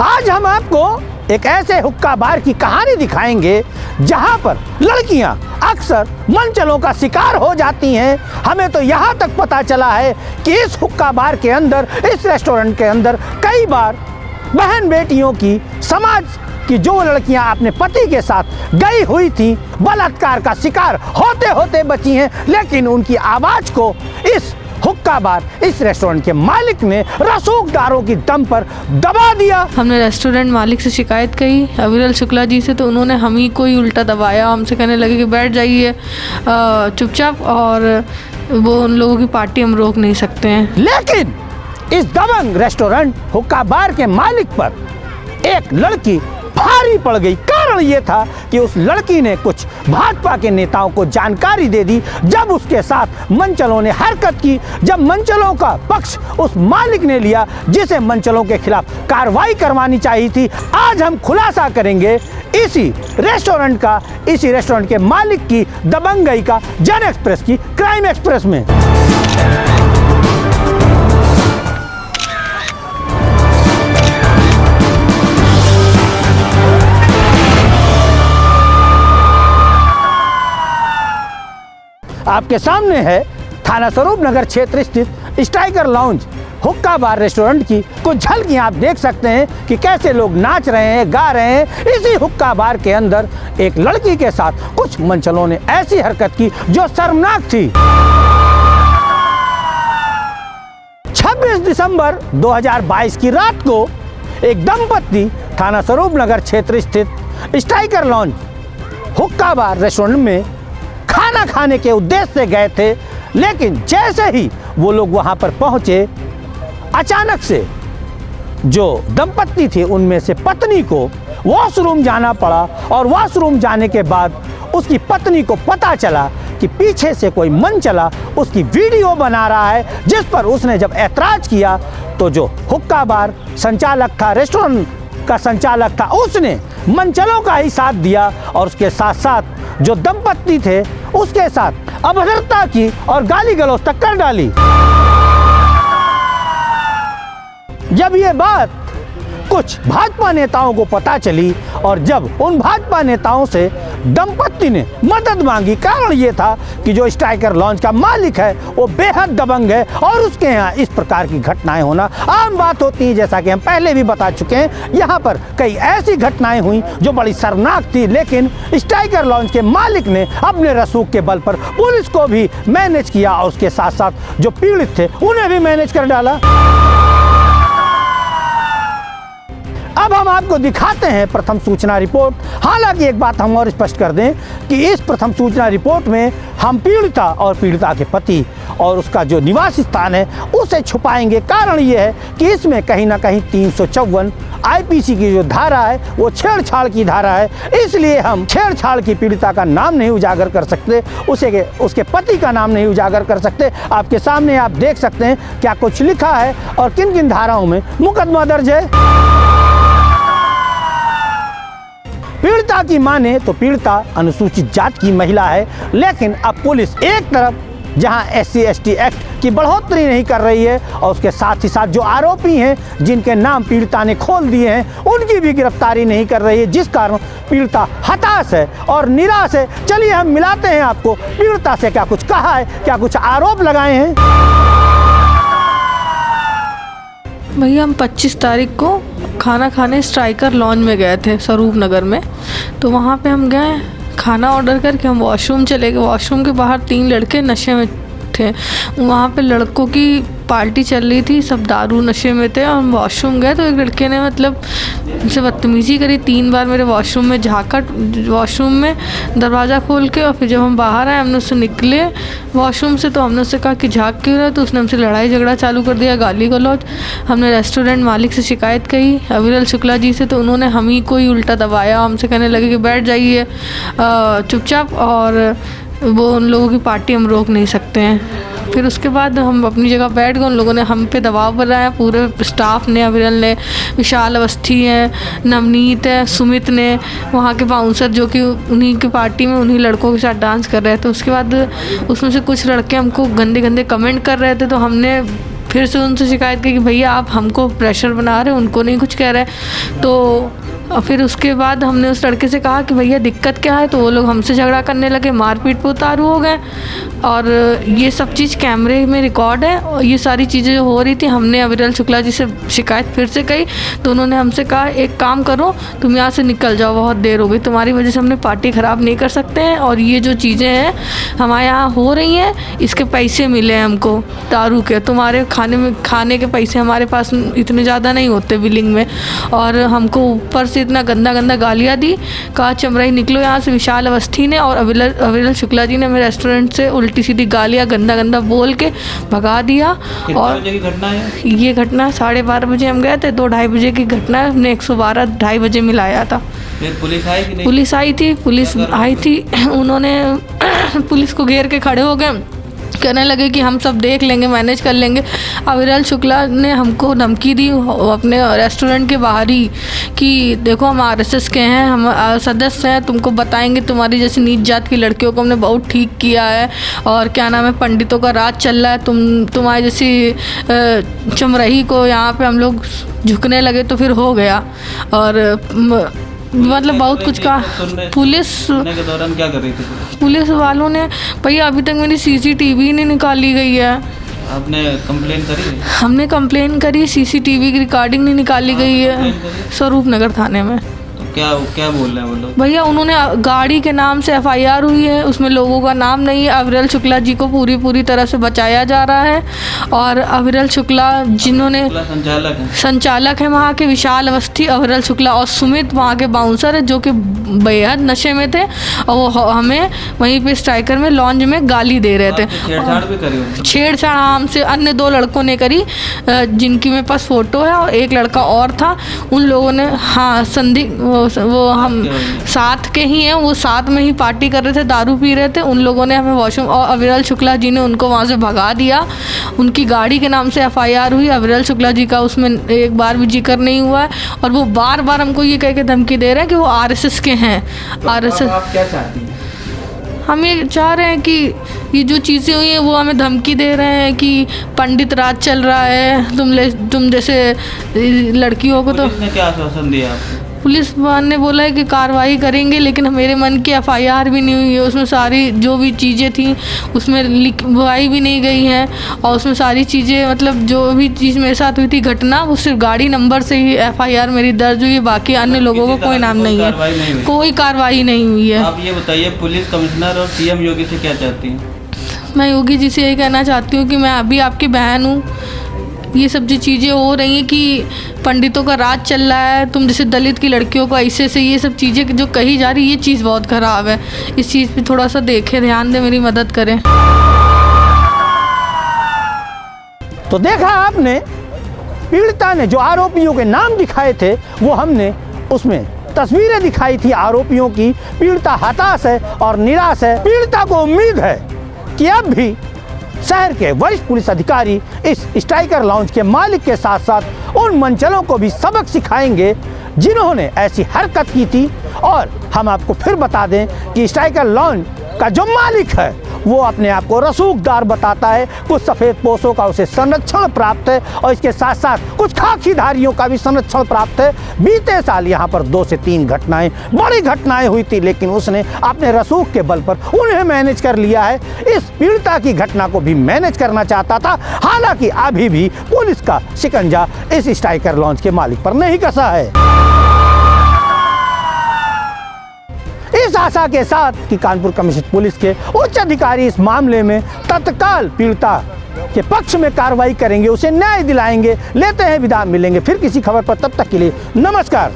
आज हम आपको एक ऐसे हुक्का बार की कहानी दिखाएंगे जहां पर लड़कियां अक्सर मनचलों का शिकार हो जाती हैं। हमें तो यहां तक पता चला है कि इस हुक्का बार के अंदर, इस रेस्टोरेंट के अंदर कई बार बहन बेटियों की, समाज की जो लड़कियां अपने पति के साथ गई हुई थी, बलात्कार का शिकार होते होते बची हैं, लेकिन उनकी आवाज को इस हुक्का बार, इस रेस्टोरेंट के मालिक ने रसूखदारों की दम पर दबा दिया। हमने रेस्टोरेंट मालिक से शिकायत की अविरल शुक्ला जी से, तो उन्होंने हम ही को ही उल्टा दबाया। हमसे कहने लगे कि बैठ जाइए चुपचाप, और वो उन लोगों की पार्टी हम रोक नहीं सकते हैं। लेकिन इस दबंग रेस्टोरेंट हुक्का बार के मालिक पर एक लड़की भारी पड़ गई। कारण ये था कि उस लड़की ने कुछ भाजपा के नेताओं को जानकारी दे दी। जब उसके साथ मनचलों ने हरकत की, जब मनचलों का पक्ष उस मालिक ने लिया जिसे मनचलों के खिलाफ कार्रवाई करवानी चाहिए थी। आज हम खुलासा करेंगे इसी रेस्टोरेंट का, इसी रेस्टोरेंट के मालिक की दबंगई का जन एक्सप्रेस की क्राइम एक्सप्रेस में। आपके सामने है थाना स्वरूप नगर क्षेत्र स्थित स्ट्राइकर लाउंज हुक्का बार रेस्टोरेंट की कुछ झलकियां आप देख सकते हैं कि कैसे लोग नाच रहे हैं, गा रहे हैं। इसी हुक्का बार के अंदर एक लड़की के साथ कुछ मनचलों ने ऐसी हरकत की जो शर्मनाक थी। 26 दिसंबर 2022 की रात को एक दंपत्ति थाना स्वरूप नगर क्षेत्र स्थित स्ट्राइकर लाउंज हुक्का बार रेस्टोरेंट में खाना खाने के उद्देश्य से गए थे, लेकिन जैसे ही वो लोग वहां पर पहुंचे, अचानक से जो दंपत्ति थे उनमें से पत्नी को वॉशरूम जाना पड़ा, और वॉशरूम जाने के बाद उसकी पत्नी को पता चला कि पीछे से कोई मनचला उसकी वीडियो बना रहा है, जिस पर उसने जब ऐतराज किया तो जो हुक्का बार संचालक था, रेस्टोरेंट का संचालक था, उसने मनचलों का ही साथ दिया और उसके साथ साथ जो दंपत्ति थे उसके साथ अभद्रता की और गाली गलौज तक कर डाली। जब ये बात कुछ भाजपा नेताओं को पता चली और जब उन भाजपा नेताओं से दंपत्ति ने मदद मांगी, कारण ये था कि जो स्ट्राइकर लॉन्च का मालिक है वो बेहद दबंग है और उसके यहाँ इस प्रकार की घटनाएं होना आम बात होती है। जैसा कि हम पहले भी बता चुके हैं, यहाँ पर कई ऐसी घटनाएं हुई जो बड़ी शर्मनाक थी, लेकिन स्ट्राइकर लॉन्च के मालिक ने अपने रसूख के बल पर पुलिस को भी मैनेज किया और उसके साथ साथ जो पीड़ित थे उन्हें भी मैनेज कर डाला। अब हम आपको दिखाते हैं प्रथम सूचना रिपोर्ट। हालांकि एक बात हम और स्पष्ट कर दें कि इस प्रथम सूचना रिपोर्ट में हम पीड़िता और पीड़िता के पति और उसका जो निवास स्थान है उसे छुपाएंगे। कारण ये है कि इसमें कहीं ना कहीं 354 आईपीसी की जो धारा है वो छेड़छाड़ की धारा है, इसलिए हम छेड़छाड़ की पीड़िता का नाम नहीं उजागर कर सकते, उसके पति का नाम नहीं उजागर कर सकते। आपके सामने आप देख सकते हैं क्या कुछ लिखा है और किन किन धाराओं में मुकदमा दर्ज है। पीड़िता की माने तो पीड़िता अनुसूचित जाति की महिला है, लेकिन अब पुलिस एक तरफ जहां SC ST एक्ट की बढ़ोतरी नहीं कर रही है और उसके साथ ही साथ जो आरोपी हैं जिनके नाम पीड़िता ने खोल दिए हैं उनकी भी गिरफ्तारी नहीं कर रही है, जिस कारण पीड़िता हताश है और निराश है। चलिए हम मिलाते हैं आपको पीड़िता से क्या कुछ कहा है, क्या कुछ आरोप लगाए हैं। भैया हम 25 तारीख को खाना खाने स्ट्राइकर लॉन्ज में गए थे स्वरूप नगर में। तो वहाँ पे हम गए, खाना ऑर्डर करके हम वॉशरूम चले गए। वॉशरूम के बाहर 3 लड़के नशे में थे। वहाँ पे लड़कों की पार्टी चल रही थी, सब दारू नशे में थे। और हम वॉशरूम गए तो एक लड़के ने मतलब उनसे बदतमीज़ी करी। 3 बार मेरे वॉशरूम में झाँका, वॉशरूम में दरवाज़ा खोल के। और फिर जब हम बाहर आए, हमने उससे निकले वॉशरूम से, तो हमने उससे कहा कि झाँक क्यों रहे, तो उसने हमसे लड़ाई झगड़ा चालू कर दिया, गाली गलौज। हमने रेस्टोरेंट मालिक से शिकायत की अविरल शुक्ला जी से, तो उन्होंने हम ही को ही उल्टा दबाया। हमसे कहने लगे कि बैठ जाइए चुपचाप, और वो उन लोगों की पार्टी हम रोक नहीं सकते हैं। फिर उसके बाद हम अपनी जगह बैठ गए। उन लोगों ने हम पे दबाव बनाया, पूरे स्टाफ ने, अविरल ने, विशाल अवस्थी है, नवनीत है, सुमित ने, वहाँ के बाउंसर जो कि उन्हीं की पार्टी में उन्हीं लड़कों के साथ डांस कर रहे थे। उसके बाद उसमें से कुछ लड़के हमको गंदे गंदे कमेंट कर रहे थे, तो हमने फिर से उनसे शिकायत की कि भैया आप हमको प्रेशर बना रहे हो, उनको नहीं कुछ कह रहे। तो फिर उसके बाद हमने उस लड़के से कहा कि भैया दिक्कत क्या है, तो वो लोग हमसे झगड़ा करने लगे, मारपीट पे उतारू हो गए। और ये सब चीज़ कैमरे में रिकॉर्ड है और ये सारी चीज़ें जो हो रही थी। हमने अविरल शुक्ला जी से शिकायत फिर से कही तो उन्होंने हमसे कहा एक काम करो, तुम यहाँ से निकल जाओ, बहुत देर हो गई, तुम्हारी वजह से हमने पार्टी ख़राब नहीं कर सकते हैं और ये जो चीज़ें हैं हमारे यहाँ हो रही हैं इसके पैसे मिले हैं हमको दारू के, तुम्हारे खाने के पैसे हमारे पास इतने ज़्यादा नहीं होते बिलिंग में। और हमको ऊपर से इतना गंदा गंदा गालियाँ दी, कहा चमराई निकलो यहाँ से। विशाल अवस्थी ने और अविरल शुक्ला जी ने मेरे रेस्टोरेंट से उल्टी सीधी गालियाँ गंदा गंदा बोल के भगा दिया। और बजे की घटना है ये घटना 12:30 बजे हम गए थे, 2-2:30 बजे की घटना है। हमने 112 2:30 बजे मिलाया था। फिर पुलिस आई कि नहीं? पुलिस आई थी, पुलिस आई थी, उन्होंने पुलिस को घेर के खड़े हो गए, कहने लगे कि हम सब देख लेंगे, मैनेज कर लेंगे। अविरल शुक्ला ने हमको धमकी दी अपने रेस्टोरेंट के बाहर ही कि देखो हम आरएसएस के हैं, हम सदस्य हैं, तुमको बताएंगे तुम्हारी जैसी नीच जात की लड़कियों को हमने बहुत ठीक किया है और क्या नाम है पंडितों का राज चल रहा है, तुम्हारी जैसी चमरही को यहाँ पे हम लोग झुकने लगे तो फिर हो गया। और मतलब बहुत कुछ कहा। पुलिस के दौरान क्या कर रही थी? पुलिस वालों ने भैया अभी तक मेरी सीसीटीवी नहीं निकाली गई है। आपने कंप्लेन करी? हमने कंप्लेन करी, सीसीटीवी की रिकॉर्डिंग नहीं निकाली गई है स्वरूप नगर थाने में। तो क्या बोल रहे हैं वो लोग? भैया उन्होंने गाड़ी के नाम से एफआईआर हुई है, उसमें लोगों का नाम नहीं है। अविरल शुक्ला जी को पूरी तरह से बचाया जा रहा है। और अविरल शुक्ला जिन्होंने संचालक है वहाँ के, विशाल अवस्थी, अविरल शुक्ला और सुमित वहाँ के बाउंसर है जो कि बेहद नशे में थे और वो हमें वहीं पे स्ट्राइकर में लॉन्ज में गाली दे रहे थे। छेड़छाड़ भी करी? छेड़छाड़ हमसे अन्य 2 लड़कों ने करी जिनकी मेरे पास फ़ोटो है, और एक लड़का और था। उन लोगों ने हाँ वो हम साथ के ही हैं, वो साथ में ही पार्टी कर रहे थे, दारू पी रहे थे। उन लोगों ने हमें वॉशरूम, और अविरल शुक्ला जी ने उनको वहाँ से भगा दिया। उनकी गाड़ी के नाम से एफआईआर हुई, अविरल शुक्ला जी का उसमें एक बार भी जिक्र नहीं हुआ है। और वो बार बार हमको ये कह के धमकी दे रहे हैं कि वो आरएसएस के हैं। आरएसएस आप क्या चाहती हैं? हम ये चाह रहे हैं कि ये जो चीज़ें हुई हैं वो हमें धमकी दे रहे हैं कि पंडित राज चल रहा है, तुम जैसे लड़कियों को। तो पुलिस ने क्या आश्वासन दिया आपको? पुलिस ने बोला है कि कार्रवाई करेंगे, लेकिन मेरे मन की एफआईआर भी नहीं हुई है। उसमें सारी जो भी चीज़ें थी उसमें लिखवाई भी नहीं गई हैं और उसमें सारी चीज़ें मतलब जो भी चीज़ मेरे साथ हुई थी घटना, वो सिर्फ गाड़ी नंबर से ही एफआईआर मेरी दर्ज हुई है, बाकी अन्य लोगों को कोई नाम नहीं है, कोई कार्रवाई नहीं हुई है। आप ये बताइए पुलिस कमिश्नर और सीएम योगी से क्या चाहती हैं? मैं योगी जी से यही कहना चाहती हूँ कि मैं अभी आपकी बहन हूँ। ये सब जो चीज़ें हो रही हैं कि पंडितों का राज चल रहा है, तुम जैसे दलित की लड़कियों को ऐसे से, ये सब चीज़ें जो कही जा रही है, ये चीज़ बहुत ख़राब है। इस चीज़ पे थोड़ा सा देखें, ध्यान दें, मेरी मदद करें। तो देखा आपने, पीड़िता ने जो आरोपियों के नाम दिखाए थे वो हमने उसमें तस्वीरें दिखाई थी आरोपियों की। पीड़िता हताश है और निराश है। पीड़िता को उम्मीद है कि अब भी शहर के वरिष्ठ पुलिस अधिकारी इस स्ट्राइकर लॉन्ज के मालिक के साथ साथ उन मंचलों को भी सबक सिखाएंगे जिन्होंने ऐसी हरकत की थी। और हम आपको फिर बता दें कि स्ट्राइकर लॉन्ज का जो मालिक है वो अपने आप को रसूखदार बताता है। कुछ सफ़ेद पोशों का उसे संरक्षण प्राप्त है और इसके साथ साथ कुछ खाकीधारियों का भी संरक्षण प्राप्त है। बीते साल यहाँ पर 2 से 3 घटनाएं, बड़ी घटनाएं हुई थी, लेकिन उसने अपने रसूख के बल पर उन्हें मैनेज कर लिया है। इस पीड़िता की घटना को भी मैनेज करना चाहता था, हालांकि अभी भी पुलिस का शिकंजा इस स्ट्राइकर लॉन्ज के मालिक पर नहीं कसा है। इस आशा के साथ कि कानपुर कमिश्नर पुलिस के उच्च अधिकारी इस मामले में तत्काल पीड़िता के पक्ष में कार्रवाई करेंगे, उसे न्याय दिलाएंगे। लेते हैं विदा, मिलेंगे फिर किसी खबर पर, तब तक के लिए नमस्कार।